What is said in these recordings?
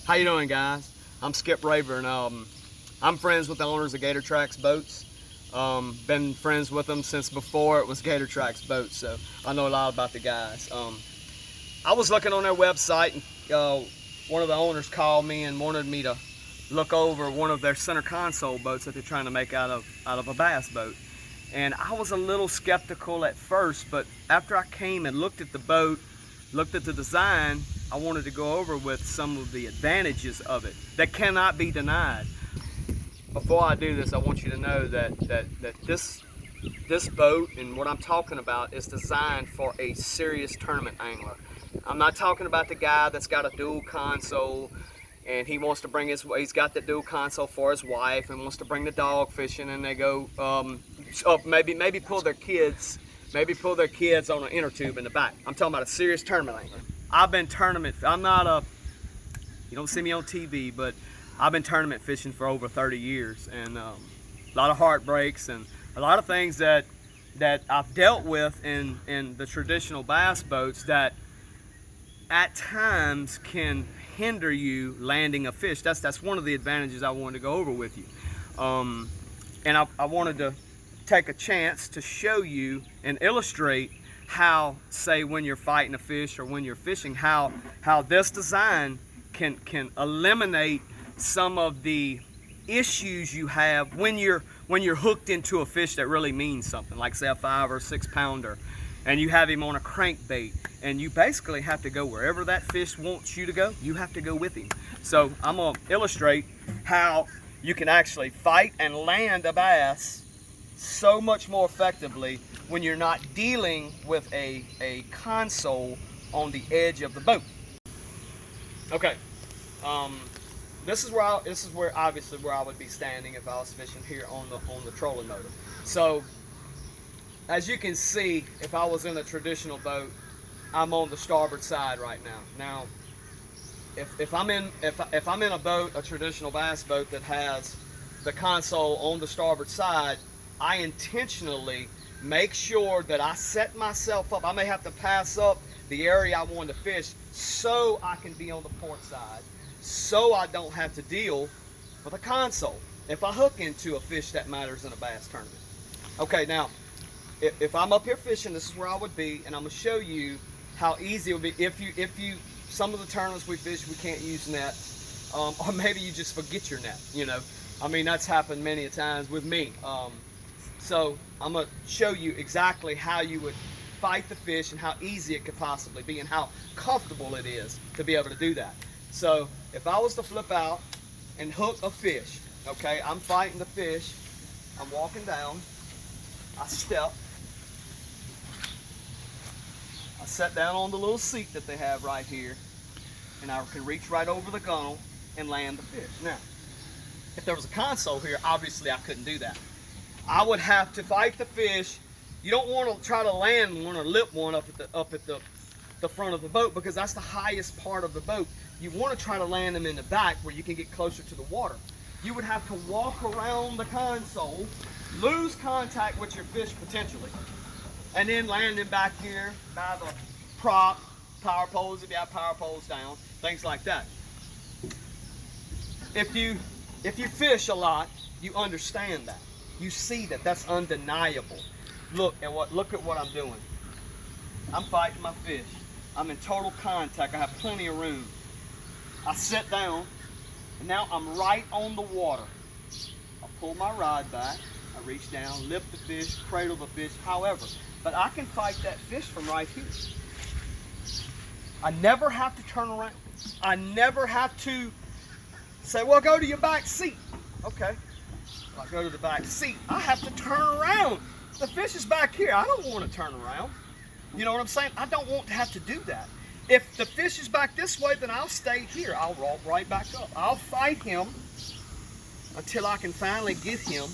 How you doing, guys? I'm Skip Rayborn. I'm friends with the owners of Gator Trax boats. Been friends with them since before it was Gator Trax boats, so I know a lot about the guys. I was looking on their website, and one of the owners called me and wanted me to look over one of their center console boats that they're trying to make out of a bass boat. And I was a little skeptical at first, but after I came and looked at the boat, looked at the design, I wanted to go over with some of the advantages of it that cannot be denied. Before I do this, I want you to know that this boat and what I'm talking about is designed for a serious tournament angler. I'm not talking about the guy that's got a dual console and he wants to bring he's got the dual console for his wife and wants to bring the dog fishing, and they go maybe pull their kids on an inner tube in the back. I'm talking about a serious tournament angler. I'm not you don't see me on TV, but I've been tournament fishing for over 30 years, and a lot of heartbreaks and a lot of things that I've dealt with in the traditional bass boats that at times can hinder you landing a fish. That's one of the advantages I wanted to go over with you. And I wanted to take a chance to show you and illustrate how, say, when you're fighting a fish or when you're fishing, how this design can eliminate some of the issues you have when you're hooked into a fish that really means something, like say a 5 or 6 pounder, and you have him on a crankbait, and you basically have to go wherever that fish wants you to go. You have to go with him. So I'm going to illustrate how you can actually fight and land a bass so much more effectively when you're not dealing with a console on the edge of the boat. Okay, this is where obviously where I would be standing if I was fishing here on the trolling motor. So as you can see, if I was in a traditional boat, I'm on the starboard side right now. Now, if I'm in a boat, a traditional bass boat that has the console on the starboard side, I intentionally make sure that I set myself up. I may have to pass up the area I want to fish so I can be on the port side, so I don't have to deal with a console if I hook into a fish that matters in a bass tournament. Okay, now, if I'm up here fishing, this is where I would be, and I'm going to show you how easy it would be if you some of the tournaments we fish, we can't use nets, or maybe you just forget your net, you know. I mean, that's happened many a times with me. So I'm going to show you exactly how you would fight the fish and how easy it could possibly be and how comfortable it is to be able to do that. So if I was to flip out and hook a fish, okay, I'm fighting the fish, I'm walking down, I step, I set down on the little seat that they have right here, and I can reach right over the gunnel and land the fish. Now, if there was a console here, obviously I couldn't do that. I would have to fight the fish. You don't want to try to land one or lip one up at the front of the boat, because that's the highest part of the boat. You want to try to land them in the back where you can get closer to the water. You would have to walk around the console, lose contact with your fish potentially, and then land them back here by the prop, power poles if you have power poles down, things like that. If you fish a lot, you understand that. You see that. That's undeniable. Look at what I'm doing. I'm fighting my fish. I'm in total contact. I have plenty of room. I sit down, and now I'm right on the water. I pull my rod back. I reach down, lift the fish, cradle the fish, however. But I can fight that fish from right here. I never have to turn around. I never have to say, well, go to your back seat. Okay. I go to the back seat. I have to turn around. The fish is back here. I don't want to turn around. You know what I'm saying? I don't want to have to do that. If the fish is back this way, then I'll stay here. I'll roll right back up. I'll fight him until I can finally get him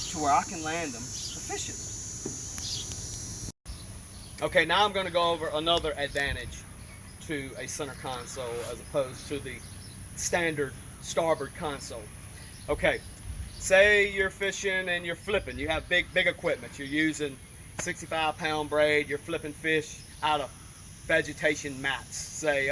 to where I can land him efficiently. Okay, now I'm going to go over another advantage to a center console as opposed to the standard starboard console. Okay, say you're fishing and you're flipping. You have big equipment. You're using 65-pound braid. You're flipping fish out of vegetation mats. Say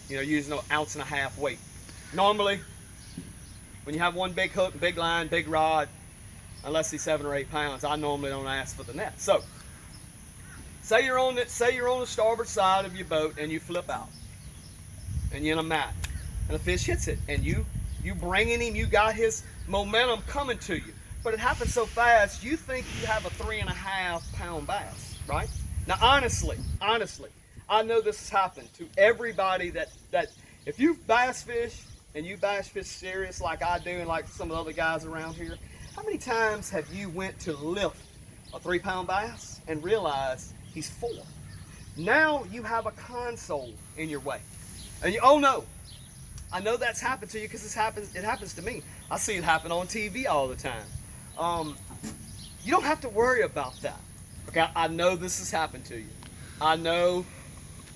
you know, using an 1.5 ounce weight. Normally, when you have one big hook, big line, big rod, unless he's 7 or 8 pounds, I normally don't ask for the net. So, say you're on the starboard side of your boat and you flip out, and you're in a mat, and the fish hits it, and you bringing him, you got his momentum coming to you, but it happens so fast, you think you have a 3.5 pound bass, right? Now, honestly, I know this has happened to everybody that if you bass fish and you bass fish serious like I do and like some of the other guys around here, how many times have you went to lift a 3 pound bass and realized he's 4? Now you have a console in your way. And you, oh no, I know that's happened to you because it happens to me. I see it happen on TV all the time. You don't have to worry about that. Okay, I know this has happened to you. I know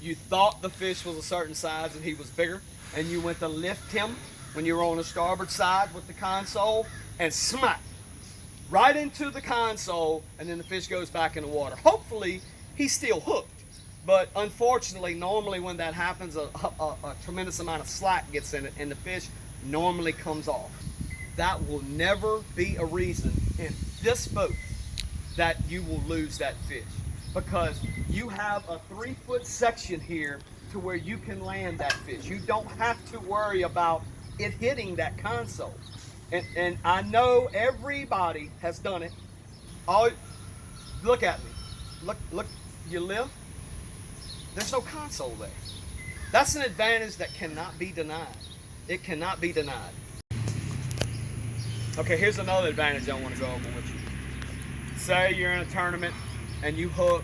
you thought the fish was a certain size and he was bigger, and you went to lift him when you were on the starboard side with the console, and smack right into the console, and then the fish goes back in the water. Hopefully he's still hooked, but unfortunately, normally when that happens, a tremendous amount of slack gets in it and the fish normally comes off. That will never be a reason in this boat that you will lose that fish, because you have a 3-foot section here to where you can land that fish. You don't have to worry about it hitting that console. And I know everybody has done it. Oh, look at me. Look, you lift. There's no console there. That's an advantage that cannot be denied. It cannot be denied. Okay, here's another advantage I want to go over with you. Say you're in a tournament and you hook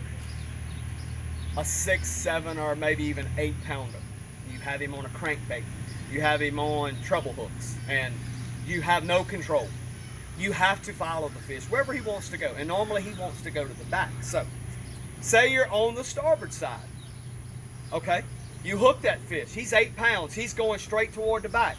a 6, 7, or maybe even 8 pounder. You have him on a crankbait. You have him on treble hooks, and you have no control. You have to follow the fish wherever he wants to go, and normally he wants to go to the back. So, say you're on the starboard side. Okay, you hook that fish. He's 8 pounds. He's going straight toward the back.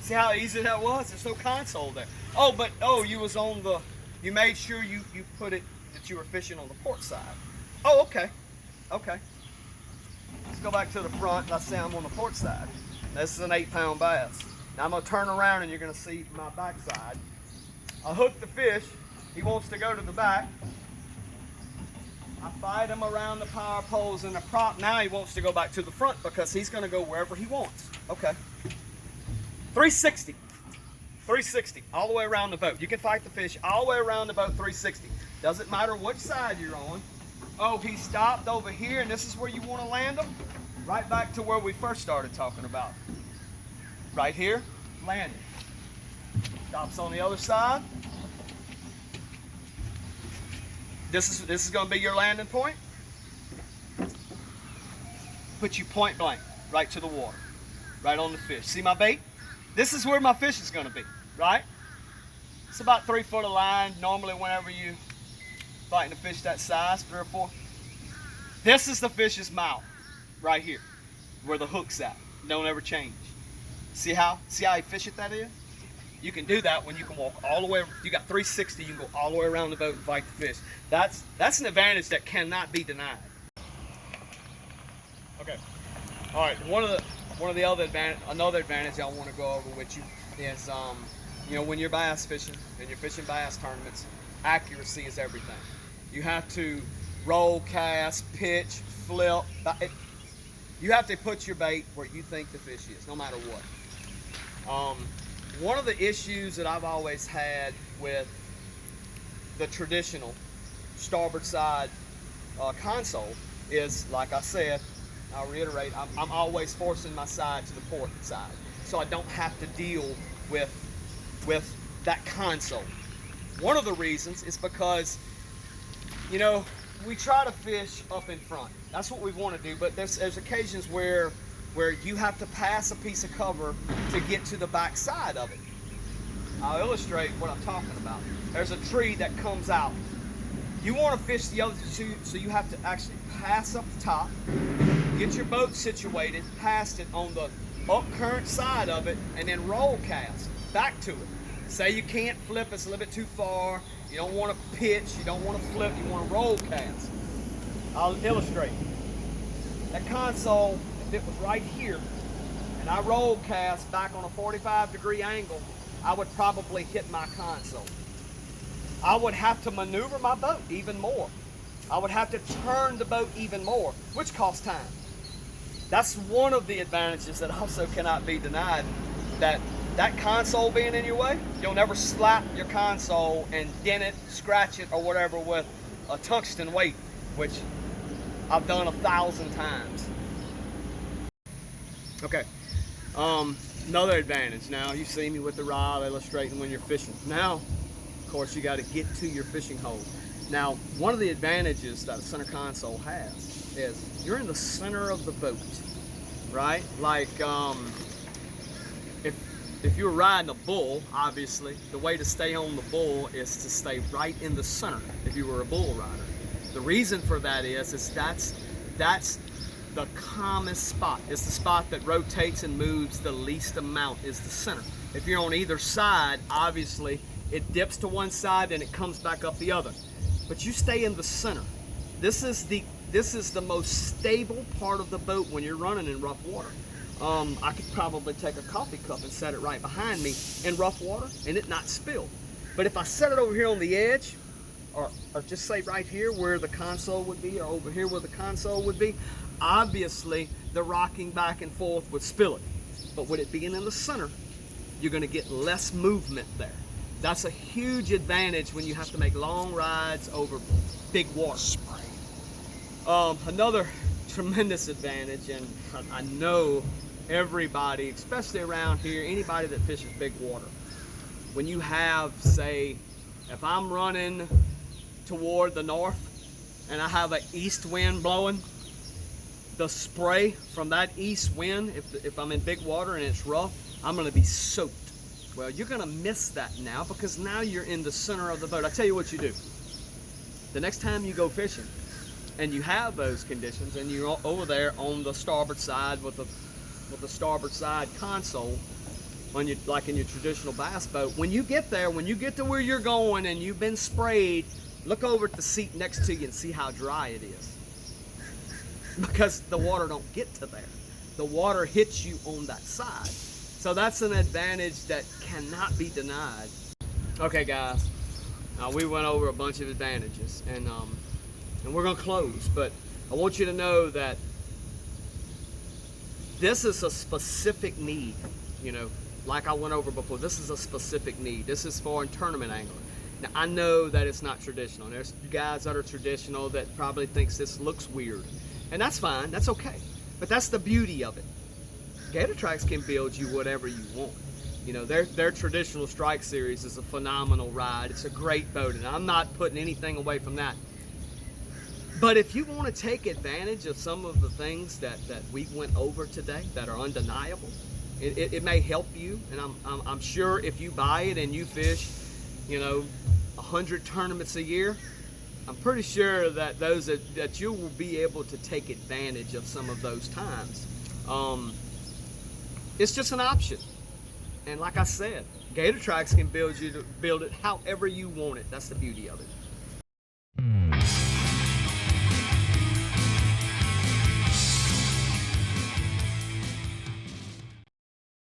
See how easy that was? There's no console there. Oh, but you was on the. You made sure you put it that you were fishing on the port side. Oh, okay. Okay. Let's go back to the front. Let's say I'm on the port side. This is an 8 pound bass. Now I'm gonna turn around and you're gonna see my back side. I hook the fish. He wants to go to the back. I fight him around the power poles and the prop. Now he wants to go back to the front because he's gonna go wherever he wants. Okay. 360. 360 all the way around the boat. You can fight the fish all the way around the boat 360. Doesn't matter which side you're on. Oh, he stopped over here and this is where you want to land him? Right back to where we first started talking about. Right here, landing. Stops on the other side. This is going to be your landing point. Put you point blank right to the water. Right on the fish. See my bait? This is where my fish is going to be, right? It's about 3 foot of line. Normally, whenever you fighting a fish that size, 3 or 4. This is the fish's mouth, right here, where the hook's at. Don't ever change. See how he fish it that is? You can do that when you can walk all the way. You got 360. You can go all the way around the boat and fight the fish. That's an advantage that cannot be denied. Okay. All right. Another advantage I want to go over with you is, you know, when you're bass fishing and you're fishing bass tournaments, accuracy is everything. You have to roll, cast, pitch, flip. You have to put your bait where you think the fish is, no matter what. One of the issues that I've always had with the traditional starboard side console is, like I said, I'll reiterate, I'm always forcing my side to the port side, so I don't have to deal with that console. One of the reasons is because, you know, we try to fish up in front. That's what we want to do, but there's occasions where you have to pass a piece of cover to get to the back side of it. I'll illustrate what I'm talking about. There's a tree that comes out. You want to fish the other two, so you have to actually pass up the top, get your boat situated past it on the up current side of it, and then roll cast back to it. Say you can't flip, it's a little bit too far, you don't want to pitch, you don't want to flip, you want to roll cast. I'll illustrate. That console, if it was right here, and I roll cast back on a 45-degree angle, I would probably hit my console. I would have to maneuver my boat even more. I would have to turn the boat even more, which costs time. That's one of the advantages that also cannot be denied, that console being in your way, you'll never slap your console and dent it, scratch it, or whatever with a tungsten weight, which I've done 1,000 times. Okay, another advantage. Now you see me with the rod illustrating when you're fishing. Now, of course, you got to get to your fishing hole. Now, one of the advantages that a center console has is you're in the center of the boat, right? Like, if you're riding a bull, obviously, the way to stay on the bull is to stay right in the center if you were a bull rider. The reason for that is that's the calmest spot. It's the spot that rotates and moves the least amount, is the center. If you're on either side, obviously, it dips to one side and it comes back up the other. But you stay in the center. This is the most stable part of the boat when you're running in rough water. I could probably take a coffee cup and set it right behind me in rough water and it not spill. But if I set it over here on the edge, or just say right here where the console would be, or over here where the console would be, obviously the rocking back and forth would spill it. But with it being in the center, you're going to get less movement there. That's a huge advantage when you have to make long rides over big water. Another tremendous advantage, and I know everybody, especially around here, anybody that fishes big water, when you have, say, if I'm running toward the north and I have an east wind blowing, the spray from that east wind, if I'm in big water and it's rough, I'm going to be soaked. Well, you're going to miss that now because now you're in the center of the boat. I tell you what you do. The next time you go fishing and you have those conditions and you're over there on the starboard side with the starboard side console, like in your traditional bass boat, when you get there, when you get to where you're going and you've been sprayed, look over at the seat next to you and see how dry it is. Because the water don't get to there. The water hits you on that side. So that's an advantage that cannot be denied. Okay, guys, we went over a bunch of advantages, and we're gonna close, but I want you to know that this is a specific need. You know, like I went over before, this is a specific need. This is for a tournament angler. Now, I know that it's not traditional. There's guys that are traditional that probably thinks this looks weird, and that's fine, that's okay. But that's the beauty of it. Gator Trax can build you whatever you want. You know, their traditional Strike Series is a phenomenal ride. It's a great boat, and I'm not putting anything away from that. But if you want to take advantage of some of the things that we went over today that are undeniable, it may help you. And I'm sure if you buy it and you fish, you know, 100 tournaments a year, I'm pretty sure that that you will be able to take advantage of some of those times. It's just an option. And like I said, Gator Trax can build it however you want it. That's the beauty of it.